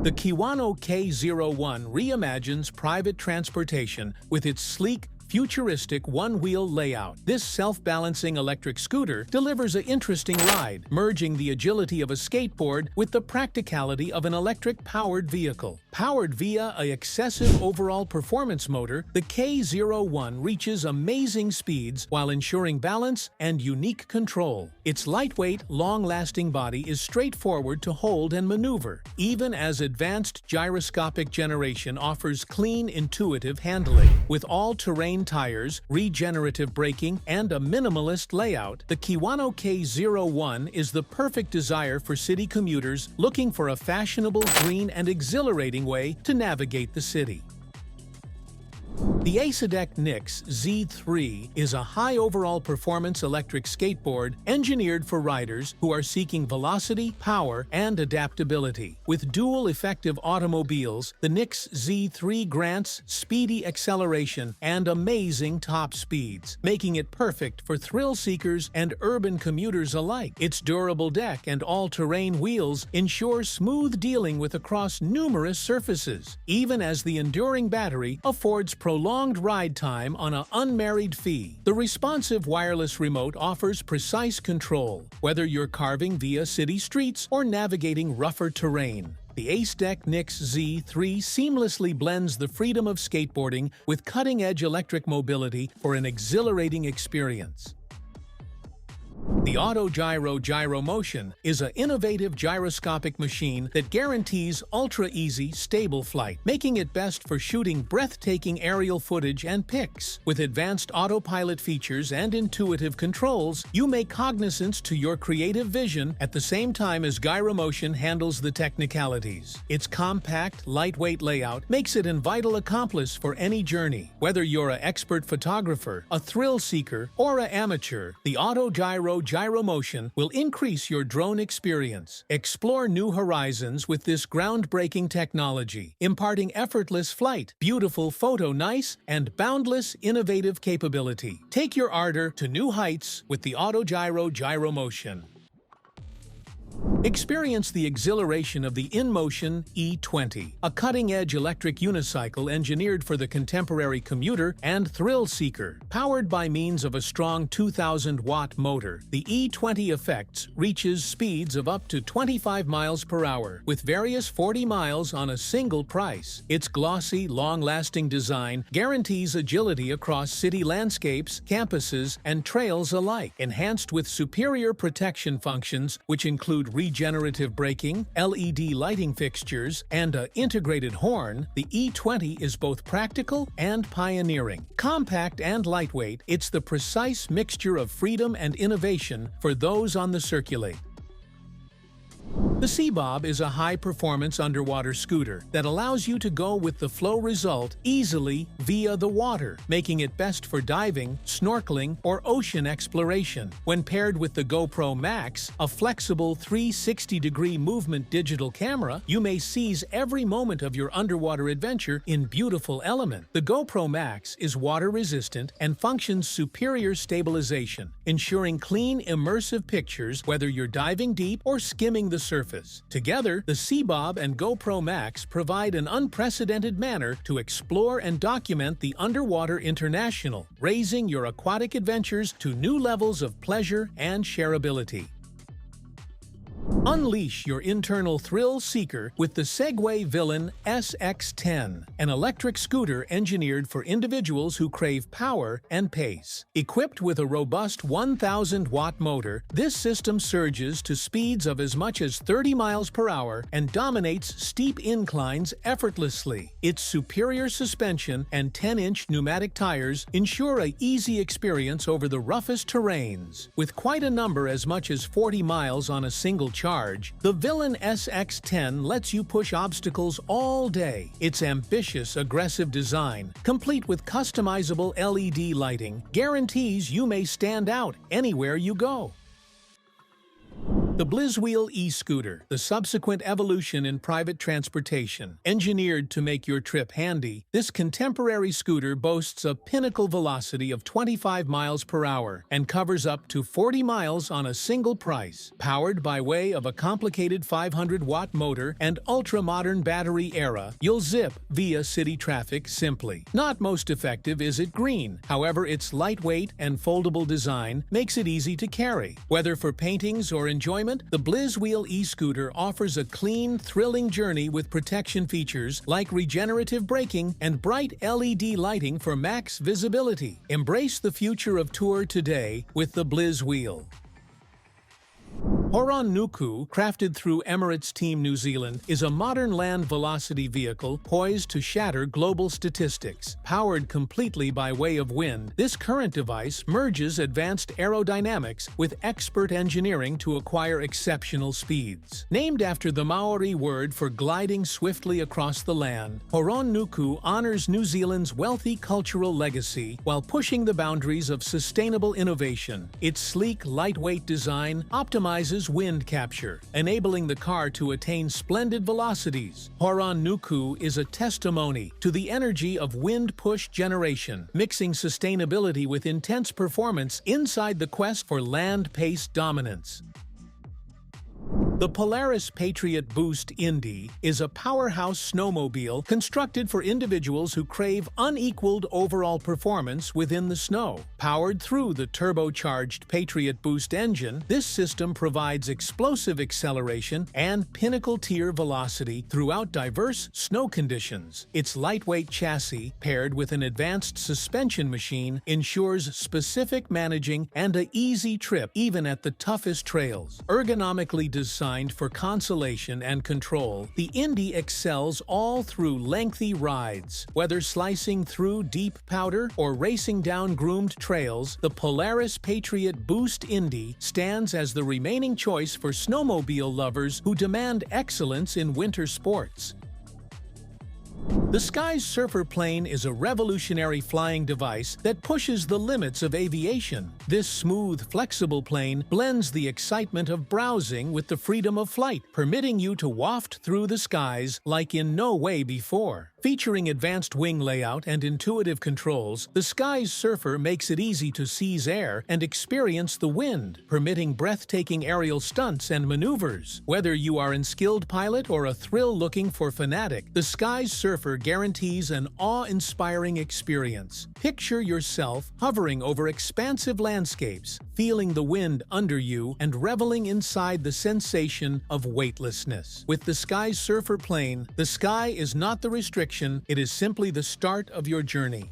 The Kiwano K01 reimagines private transportation with its sleek, futuristic one-wheel layout. This self-balancing electric scooter delivers an interesting ride, merging the agility of a skateboard with the practicality of an electric-powered vehicle. Powered via an excessive overall performance motor, the K01 reaches amazing speeds while ensuring balance and unique control. Its lightweight, long-lasting body is straightforward to hold and maneuver, even as advanced gyroscopic generation offers clean, intuitive handling. With all-terrain tires, regenerative braking, and a minimalist layout, the Kiwano K01 is the perfect desire for city commuters looking for a fashionable, green, and exhilarating way to navigate the city. The Acedeck Nyx Z3 is a high overall performance electric skateboard engineered for riders who are seeking velocity, power, and adaptability. With dual effective automobiles, the Nyx Z3 grants speedy acceleration and amazing top speeds, making it perfect for thrill seekers and urban commuters alike. Its durable deck and all-terrain wheels ensure smooth dealing with across numerous surfaces, even as the enduring battery affords prolonged ride time on an unmarried fee. The responsive wireless remote offers precise control, whether you're carving via city streets or navigating rougher terrain. The Acedeck Nyx Z3 seamlessly blends the freedom of skateboarding with cutting-edge electric mobility for an exhilarating experience. The AutoGyro GyroMotion is an innovative gyroscopic machine that guarantees ultra-easy, stable flight, making it best for shooting breathtaking aerial footage and pics. With advanced autopilot features and intuitive controls, you make cognizance to your creative vision at the same time as GyroMotion handles the technicalities. Its compact, lightweight layout makes it a vital accomplice for any journey. Whether you're an expert photographer, a thrill seeker, or an amateur, the AutoGyro GyroMotion will increase your drone experience. Explore new horizons with this groundbreaking technology, imparting effortless flight, beautiful photo nice, and boundless innovative capability. Take your ardor to new heights with the AutoGyro GyroMotion. Experience the exhilaration of the Inmotion E20, a cutting-edge electric unicycle engineered for the contemporary commuter and thrill seeker. Powered by means of a strong 2,000-watt motor, the E20 Effects reaches speeds of up to 25 miles per hour, with various 40 miles on a single price. Its glossy, long-lasting design guarantees agility across city landscapes, campuses, and trails alike, enhanced with superior protection functions which include regenerative braking, LED lighting fixtures, and an integrated horn. The E20 is both practical and pioneering. Compact and lightweight, it's the precise mixture of freedom and innovation for those on the circulate. The Seabob is a high-performance underwater scooter that allows you to go with the flow result easily via the water, making it best for diving, snorkeling, or ocean exploration. When paired with the GoPro MAX, a flexible 360-degree movement digital camera, you may seize every moment of your underwater adventure in beautiful element. The GoPro MAX is water-resistant and functions superior stabilization, ensuring clean, immersive pictures whether you're diving deep or skimming the surface. Together, the Seabob and GoPro MAX provide an unprecedented manner to explore and document the underwater international, raising your aquatic adventures to new levels of pleasure and shareability. Unleash your internal thrill seeker with the Segway Villain SX10, an electric scooter engineered for individuals who crave power and pace. Equipped with a robust 1,000-watt motor, this system surges to speeds of as much as 30 miles per hour and dominates steep inclines effortlessly. Its superior suspension and 10-inch pneumatic tires ensure an easy experience over the roughest terrains. With quite a number as much as 40 miles on a single charge, the Villain SX10 lets you push obstacles all day. Its ambitious, aggressive design, complete with customizable LED lighting, guarantees you may stand out anywhere you go. The Blizwheel E-Scooter, the subsequent evolution in private transportation. Engineered to make your trip handy, this contemporary scooter boasts a pinnacle velocity of 25 miles per hour and covers up to 40 miles on a single price. Powered by way of a complicated 500-watt motor and ultra-modern battery era, you'll zip via city traffic simply. Not most effective is it green. However, its lightweight and foldable design makes it easy to carry. Whether for paintings or enjoyment, the Blizwheel E-Scooter offers a clean, thrilling journey with protection features like regenerative braking and bright LED lighting for max visibility. Embrace the future of tour today with the Blizwheel. Horonuku, crafted through Emirates Team New Zealand, is a modern land velocity vehicle poised to shatter global statistics. Powered completely by way of wind, this current device merges advanced aerodynamics with expert engineering to acquire exceptional speeds. Named after the Maori word for gliding swiftly across the land, Horonuku honors New Zealand's wealthy cultural legacy while pushing the boundaries of sustainable innovation. Its sleek, lightweight design optimizes wind capture, enabling the car to attain splendid velocities. Horonuku is a testimony to the energy of wind-push generation, mixing sustainability with intense performance inside the quest for land-paced dominance. The Polaris Patriot Boost Indy is a powerhouse snowmobile constructed for individuals who crave unequaled overall performance within the snow. Powered through the turbocharged Patriot Boost engine, this system provides explosive acceleration and pinnacle-tier velocity throughout diverse snow conditions. Its lightweight chassis, paired with an advanced suspension machine, ensures specific managing and an easy trip even at the toughest trails. Ergonomically designed for consolation and control, the Indy excels all through lengthy rides. Whether slicing through deep powder or racing down groomed trails, the Polaris Patriot Boost Indy stands as the remaining choice for snowmobile lovers who demand excellence in winter sports. The SkySurfer plane is a revolutionary flying device that pushes the limits of aviation. This smooth, flexible plane blends the excitement of browsing with the freedom of flight, permitting you to waft through the skies like in no way before. Featuring advanced wing layout and intuitive controls, the SkySurfer makes it easy to seize air and experience the wind, permitting breathtaking aerial stunts and maneuvers. Whether you are a skilled pilot or a thrill looking for fanatic, the SkySurfer guarantees an awe-inspiring experience. Picture yourself hovering over expansive landscapes, feeling the wind under you and reveling inside the sensation of weightlessness. With the SkySurfer plane, the sky is not the restriction, it is simply the start of your journey.